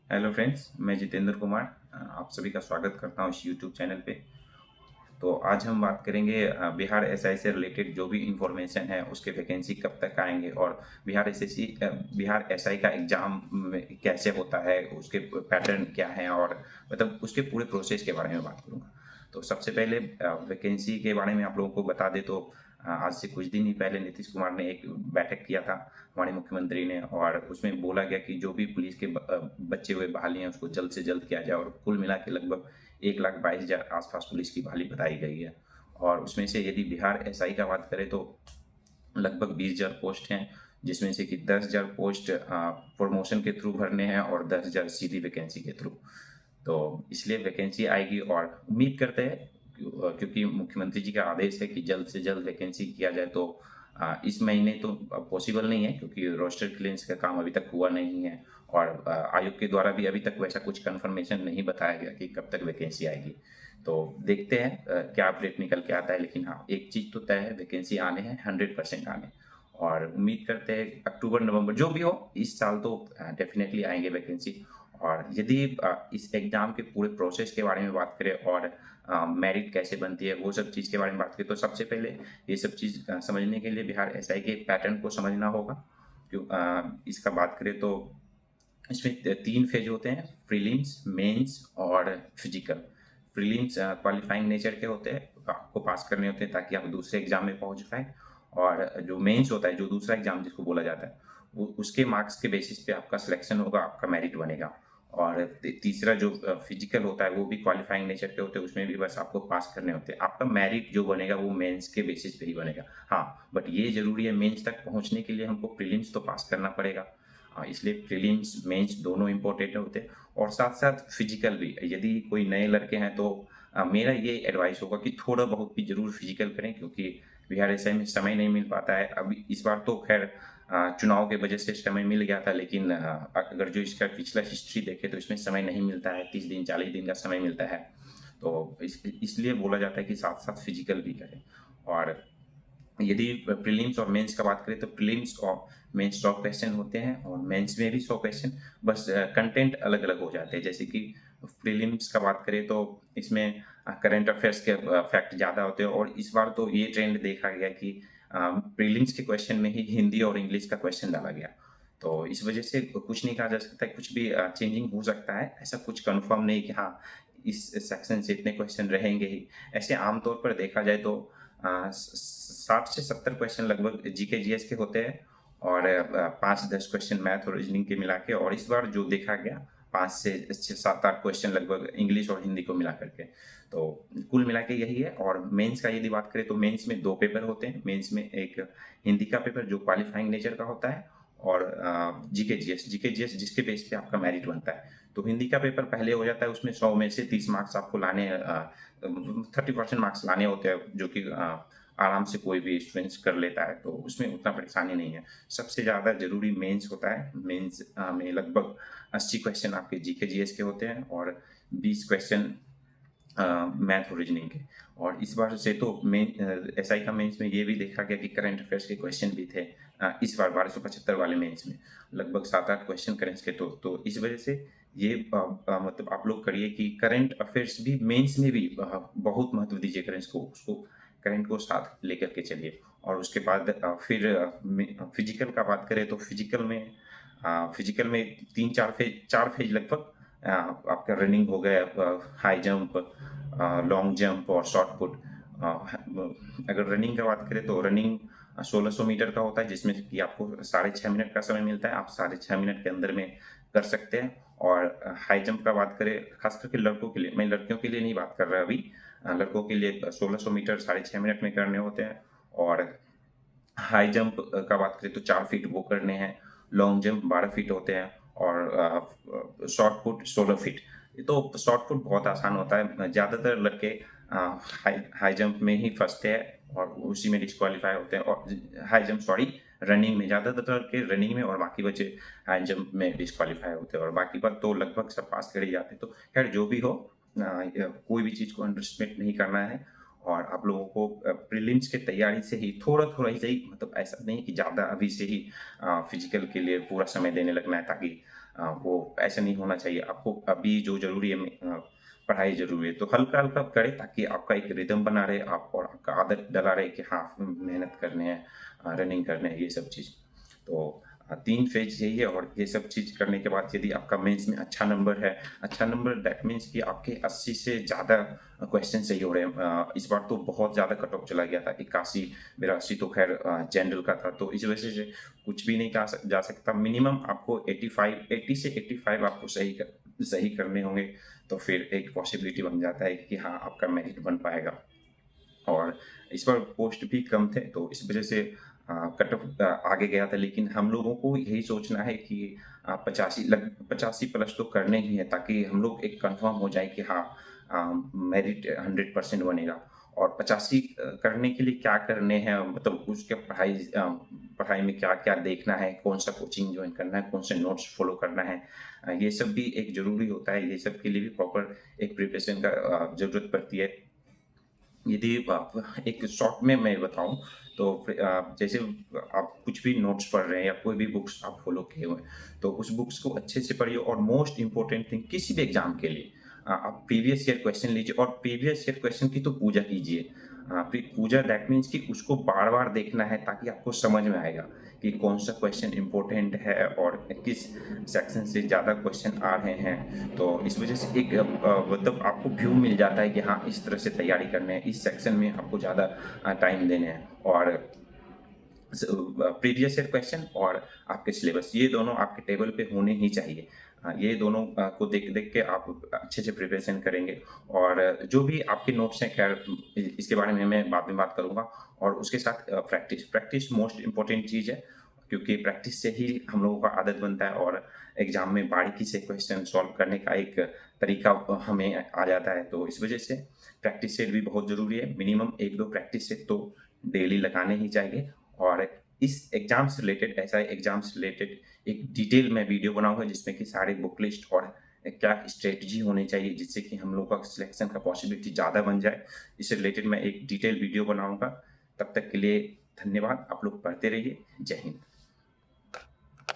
Hello friends, मैं जितेंद्र कुमार आप सभी का स्वागत करता हूँ इस यूट्यूब चैनल पे। तो आज हम बात करेंगे बिहार एसआई से रिलेटेड जो भी इंफॉर्मेशन है उसके वैकेंसी कब तक आएंगे और बिहार एसआई का एग्ज़ाम कैसे होता है, उसके पैटर्न क्या है और मतलब उसके पूरे प्रोसेस के बारे में बात करूँगा। तो सबसे पहले वैकेंसी के बारे में आप लोगों को बता दें तो आज से कुछ दिन ही पहले नीतीश कुमार ने एक बैठक किया था हमारे मुख्यमंत्री ने, और उसमें बोला गया कि जो भी पुलिस के बच्चे हुए बहाली हैं उसको जल्द से जल्द किया जाए, और कुल मिला के लगभग 1,22,000 आसपास पुलिस की बहाली बताई गई है। और उसमें से यदि बिहार एसआई का बात करें तो लगभग 20,000 पोस्ट हैं, जिसमें से कि 10,000 पोस्ट प्रमोशन के थ्रू भरने हैं और 10,000 सीधी वैकेंसी के थ्रू। तो इसलिए वैकेंसी आएगी और उम्मीद करते हैं क्योंकि मुख्यमंत्री जी का आदेश है कि जल्द से जल्द वैकेंसी किया जाए। तो इस महीने तो पॉसिबल नहीं है क्योंकि रोस्टर क्लियरेंस का काम अभी तक हुआ नहीं है, और आयोग के द्वारा भी अभी तक वैसा कुछ कंफर्मेशन नहीं बताया गया कि कब तक वैकेंसी आएगी। तो देखते हैं क्या अपडेट निकल के आता है, लेकिन हाँ एक चीज़ तो तय है, वैकेंसी आने हैं, 100% आने। और उम्मीद करते हैं अक्टूबर नवंबर जो भी हो इस साल तो डेफिनेटली आएंगे वैकेंसी। और यदि इस एग्ज़ाम के पूरे प्रोसेस के बारे में बात करें और मेरिट कैसे बनती है वो सब चीज़ के बारे में बात करें तो सबसे पहले ये सब चीज़ समझने के लिए बिहार एसआई के पैटर्न को समझना होगा। इसका बात करें तो इसमें 3 फेज होते हैं, प्रीलिम्स, मेंस और फिजिकल। प्रीलिम्स क्वालिफाइंग नेचर के होते हैं, आपको पास करने होते हैं ताकि आप दूसरे एग्जाम में पहुंच पाए। और जो मेंस होता है, जो दूसरा एग्जाम जिसको बोला जाता है, वो उसके मार्क्स के बेसिस पे आपका सिलेक्शन होगा, आपका मेरिट बनेगा। और तीसरा जो फिजिकल होता है वो भी क्वालिफाइंग नेचर के होते हैं, उसमें भी बस आपको पास करने होते हैं। आपका मेरिट जो बनेगा वो मेंस के बेसिस पे ही बनेगा। हाँ, बट ये जरूरी है, मेंस तक पहुंचने के लिए हमको प्रीलिम्स तो पास करना पड़ेगा। इसलिए प्रीलिम्स मेंस दोनों इम्पोर्टेंट होते हैं। और साथ साथ फिजिकल भी, यदि कोई नए लड़के हैं तो मेरा ये एडवाइस होगा कि थोड़ा बहुत भी जरूर फिजिकल करें, क्योंकि बिहार एसआई में समय नहीं मिल पाता है। अभी इस बार तो खैर चुनाव के वजह से समय मिल गया था, लेकिन अगर जो इसका पिछला हिस्ट्री देखे तो इसमें समय नहीं मिलता है, 30 दिन 40 दिन का समय मिलता है। तो इसलिए बोला जाता है कि साथ साथ फिजिकल भी करें। और यदि प्रीलिम्स और मेंस का बात करें तो प्रीलिम्स और मेंस 100 क्वेश्चन होते हैं और मेंस में भी 100 क्वेश्चन, बस कंटेंट अलग अलग हो जाते हैं। जैसे कि प्रीलिम्स का बात करें तो इसमें करंट अफेयर्स के फैक्ट ज़्यादा होते हैं, और इस बार तो ये ट्रेंड देखा गया कि प्रीलिम्स के क्वेश्चन में ही हिंदी और इंग्लिश का क्वेश्चन डाला गया। तो इस वजह से कुछ नहीं कहा जा सकता, कुछ भी चेंजिंग हो सकता है, ऐसा कुछ कंफर्म नहीं कि हाँ इस सेक्शन से इतने क्वेश्चन रहेंगे ही। ऐसे आमतौर पर देखा जाए तो 60 से 70 क्वेश्चन लगभग जीके जीएस के होते हैं, और 5-10 क्वेश्चन मैथ और रीजनिंग के मिला के। और इस बार जो देखा गया 5 से 7-8 क्वेश्चन लगभग इंग्लिश और हिंदी को मिला करके। तो कुल मिला के यही है। और मेंस का यदि बात करें तो मेंस में 2 पेपर होते हैं। मेंस में एक हिंदी का पेपर जो क्वालिफाइंग नेचर का होता है, और जीके जीएस जिसके बेस पे आपका मेरिट बनता है। तो हिंदी का पेपर पहले हो जाता है, उसमें 100 में से 30 मार्क्स आपको लाने 30% मार्क्स लाने होते हैं, जो कि आराम से कोई भी स्टूडेंट्स कर लेता है, तो उसमें उतना परेशानी नहीं है। सबसे ज़्यादा ज़रूरी मेंस होता है। मेंस में लगभग 80 क्वेश्चन आपके जीके जीएस के होते हैं और 20 क्वेश्चन मैथ और रीजनिंग के। और इस बार से तो मेन एसआई का मेंस में ये भी देखा गया कि करंट अफेयर्स के क्वेश्चन भी थे। इस बार 1275 वाले मेंस में लगभग 7-8 क्वेश्चन करेंट के। तो इस वजह से ये मतलब आप लोग करिए कि करंट अफेयर्स भी मेंस में भी बहुत महत्व दीजिए करेंट्स को, उसको करंट को साथ लेकर के चलिए। और उसके बाद फिर फिजिकल का बात करें तो फिजिकल में 4 फेज लगभग आपका रनिंग हो गया, हाई जंप, लॉन्ग जंप और शॉर्ट पुट। अगर रनिंग का बात करें तो रनिंग 1600 मीटर का होता है, जिसमें कि आपको 6.5 मिनट का समय मिलता है, आप 6.5 मिनट के अंदर में कर सकते हैं। और हाई जंप का बात करें खास करके लड़कों के लिए, मैं लड़कियों के लिए नहीं बात कर रहा अभी, लड़कों के लिए 1600 मीटर 6.5 मिनट में करने होते हैं। और हाई जंप का बात करें तो 4 फीट वो करने हैं, लॉन्ग जंप 12 फीट होते हैं, और शॉर्ट पुट 16 फीट। तो शॉर्ट पुट बहुत आसान होता है, ज़्यादातर लड़के हाई जंप में ही फंसते हैं और उसी में डिस्क्वालीफाई होते हैं। और हाई जंप, सॉरी, रनिंग में ज़्यादातर लड़के रनिंग में, और बाकी बच्चे हाई जंप में डिस्क्वालीफाई होते हैं, और बाकी पर तो लगभग सब पास कर ही जाते हैं। तो खैर जो भी हो, कोई भी चीज़ को अंडरस्टिमेट नहीं करना है। और आप लोगों को प्रीलिम्स की तैयारी से ही थोड़ा थोड़ा ही सही, मतलब ऐसा नहीं कि ज़्यादा अभी से ही फिजिकल के लिए पूरा समय देने लगना है, ताकि वो ऐसा नहीं होना चाहिए। आपको अभी जो ज़रूरी है पढ़ाई ज़रूरी है, तो हल्का-हल्का करें ताकि आपका एक रिदम बना रहे आप और आपका आदत डला रहे कि हाँ, मेहनत करने हैं, रनिंग करने हैं, ये सब चीज़। तो 3 फेज़ यही है और ये सब चीज़ करने के बाद यदि आपका मेंस में अच्छा नंबर दैट मीन्स कि आपके 80 से ज़्यादा क्वेश्चन सही हो रहे हैं। इस बार तो बहुत ज़्यादा कट ऑफ चला गया था, 81-82 तो ख़ैर जनरल का था, तो इस वजह से कुछ भी नहीं कहा जा सकता। मिनिमम आपको 80 से 85 आपको सही करने होंगे, तो फिर एक पॉसिबिलिटी बन जाता है कि हाँ, आपका मेरिट बन पाएगा। और इस बार पोस्ट भी कम थे, तो इस वजह से कट ऑफ आगे गया था, लेकिन हम लोगों को यही सोचना है कि 85 प्लस तो करने ही है, ताकि हम लोग एक कन्फर्म हो जाए कि हाँ, मेरिट 100% बनेगा। और 85 करने के लिए क्या करने हैं, मतलब उसके पढ़ाई में क्या-क्या देखना है, कौन-सा कोचिंग जॉइन करना है, कौन से नोट्स फॉलो करना है, ये सब भी एक ज़रूरी होता है। ये सब के लिए भी प्रॉपर एक प्रिपरेशन का ज़रूरत पड़ती है। यदि आप एक शॉर्ट में मैं बताऊँ, तो जैसे आप कुछ भी नोट्स पढ़ रहे हैं या कोई भी बुक्स आप फ़ॉलो किए हुए हैं, तो उस बुक्स को अच्छे से पढ़िए और मोस्ट इम्पोर्टेंट थिंग किसी भी एग्ज़ाम के लिए आप प्रीवियस ईयर क्वेश्चन लीजिए और प्रीवियस ईयर क्वेश्चन की तो पूजा कीजिए। पूजा दैट मीन्स कि उसको बार-बार देखना है ताकि आपको समझ में आएगा कि कौन-सा क्वेश्चन इम्पोर्टेंट है और किस सेक्शन से ज़्यादा क्वेश्चन आ रहे हैं। तो इस वजह से एक मतलब आपको व्यू मिल जाता है कि हाँ, इस तरह से तैयारी करनी है, इस सेक्शन में आपको ज़्यादा टाइम देने हैं। और प्रीवियस ईयर क्वेश्चन और आपके सिलेबस, ये दोनों आपके टेबल पे होने ही चाहिए। ये दोनों को देख-देख के आप अच्छे से प्रिपरेशन करेंगे और जो भी आपके नोट्स हैं, ख़ैर इसके बारे में मैं बाद में बात करूँगा। और उसके साथ प्रैक्टिस मोस्ट इम्पोर्टेंट चीज़ है, क्योंकि प्रैक्टिस से ही हम लोगों का आदत बनता है और एग्ज़ाम में बारीकी से क्वेश्चन सॉल्व करने का एक तरीका हमें आ जाता है। तो इस वजह से प्रैक्टिस सेट भी बहुत ज़रूरी है। मिनिमम 1-2 प्रैक्टिस सेट तो डेली लगाने ही चाहिए। और इस एग्ज़ाम से रिलेटेड एक डिटेल में वीडियो बनाऊँगा, जिसमें कि सारे बुक लिस्ट और क्या स्ट्रैटेजी होनी चाहिए जिससे कि हम लोग का सिलेक्शन का पॉसिबिलिटी ज़्यादा बन जाए। इससे रिलेटेड मैं एक डिटेल वीडियो बनाऊँगा। तब तक के लिए धन्यवाद। आप लोग पढ़ते रहिए। जय हिंद।